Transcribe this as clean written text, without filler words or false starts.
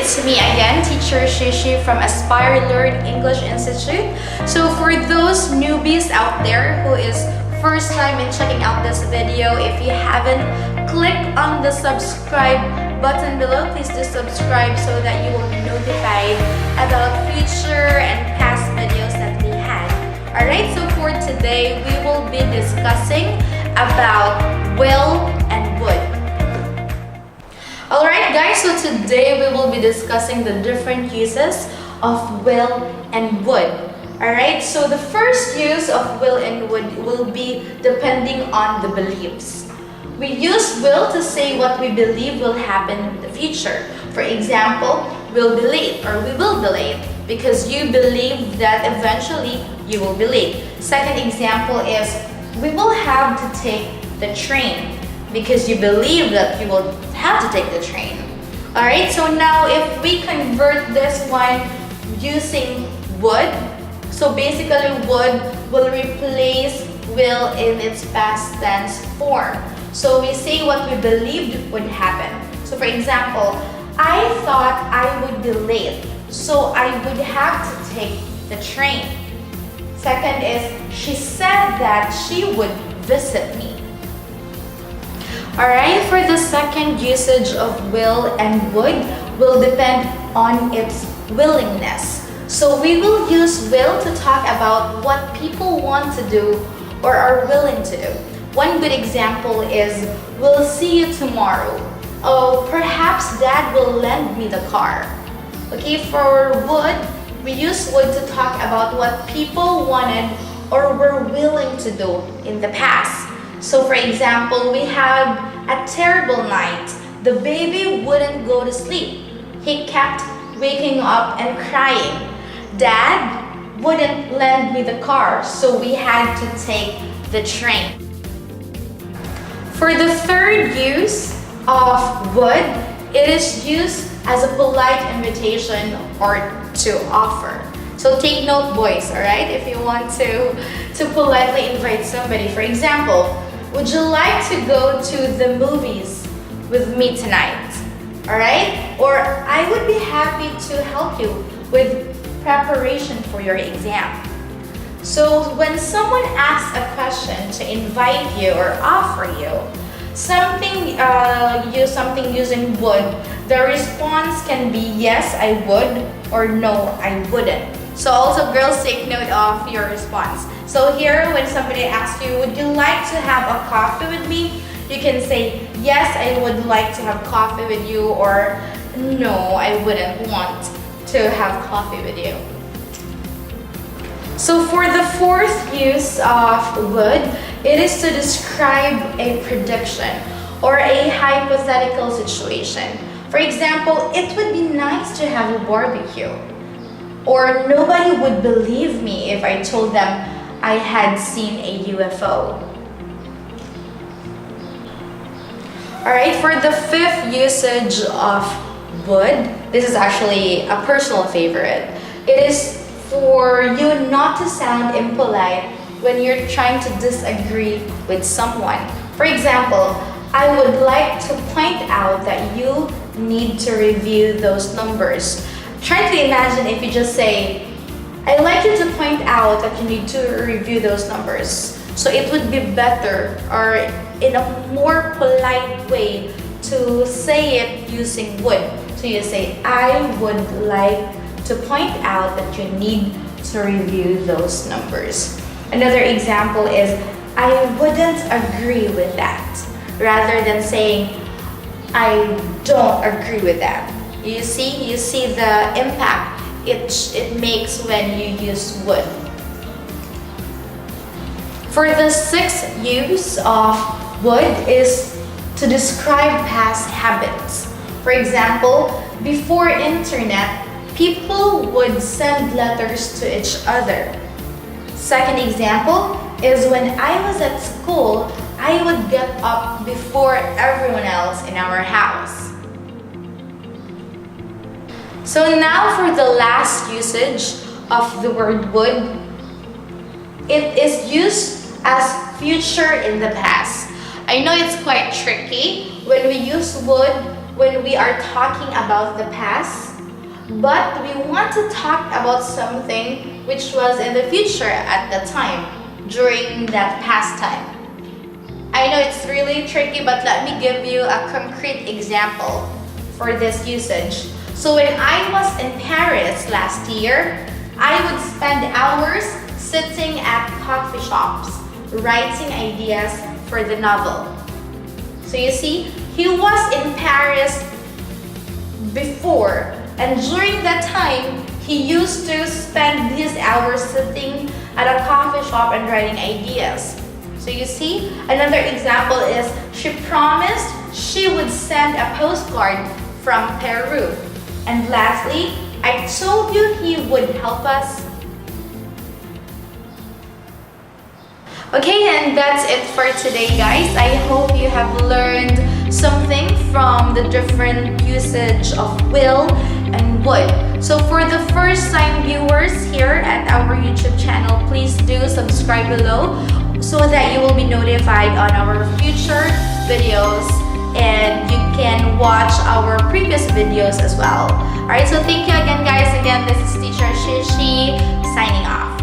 it's me again, Teacher Shishi from Aspire Learn English Institute. So for those newbies out there who is first time in checking out this video, if you haven't, click on the subscribe button below. Please do subscribe so that you will be notified about future and past videos that we had. Alright, so for today, we will be discussing about will and would. Alright guys, so today we will be discussing the different uses of will and would. Alright, so the first use of will and would will be depending on the beliefs. We use will to say what we believe will happen in the future. For example, we'll be late or we will be late because you believe that eventually you will be late. Second example is we will have to take the train because you believe that you will have to take the train. Alright, so now if we convert this one using would, so basically would will replace will in its past tense form. So we say what we believed would happen. So for example, I thought I would be late, so I would have to take the train. Second is, she said that she would visit me. Alright, for the second usage of will and would will depend on its willingness. So we will use will to talk about what people want to do or are willing to do. One good example is, we'll see you tomorrow. Oh, perhaps dad will lend me the car. Okay, for would, we use would to talk about what people wanted or were willing to do in the past. So for example, we had a terrible night. The baby wouldn't go to sleep. He kept waking up and crying. Dad wouldn't lend me the car, so we had to take the train. For the third use of would, it is used as a polite invitation or to offer. So take note, boys, alright? If you want to politely invite somebody. For example, would you like to go to the movies with me tonight? Alright? Or I would be happy to help you with preparation for your exam. So when someone asks a question to invite you or offer you something using would, the response can be yes, I would, or no, I wouldn't. So also girls, take note of your response. So here, when somebody asks you, would you like to have a coffee with me? You can say, yes, I would like to have coffee with you, or no, I wouldn't want to have coffee with you. So for the fourth use of would, it is to describe a prediction or a hypothetical situation. For example, it would be nice to have a barbecue. Or nobody would believe me if I told them I had seen a UFO. Alright, for the fifth usage of would, this is actually a personal favorite. It is for you not to sound impolite when you're trying to disagree with someone. For example, I would like to point out that you need to review those numbers. Try to imagine if you just say, I'd like you to point out that you need to review those numbers. So it would be better or in a more polite way to say it using would. So you say, I would like to point out that you need to review those numbers. Another example is, I wouldn't agree with that, rather than saying, I don't agree with that. You see the impact it makes when you use would. For the sixth use of would is to describe past habits. For example, before internet, people would send letters to each other. Second example is, when I was at school, I would get up before everyone else in our house. So now for the last usage of the word would, it is used as future in the past. I know it's quite tricky when we use would when we are talking about the past, but we want to talk about something which was in the future at the time, during that past time. I know it's really tricky, but let me give you a concrete example for this usage. So when I was in Paris last year, I would spend hours sitting at coffee shops, writing ideas for the novel. So you see, he was in Paris before, and during that time, he used to spend his hours sitting at a coffee shop and writing ideas. So you see, another example is she promised she would send a postcard from Peru. And lastly, I told you he would help us. Okay, and that's it for today, guys. I hope you have learned something from the different usage of will and would. So for the first time viewers here at our YouTube channel, please do subscribe below so that you will be notified on our future videos, and you can watch our previous videos as well. Alright, so thank you again, guys. Again, this is Teacher Shishi signing off.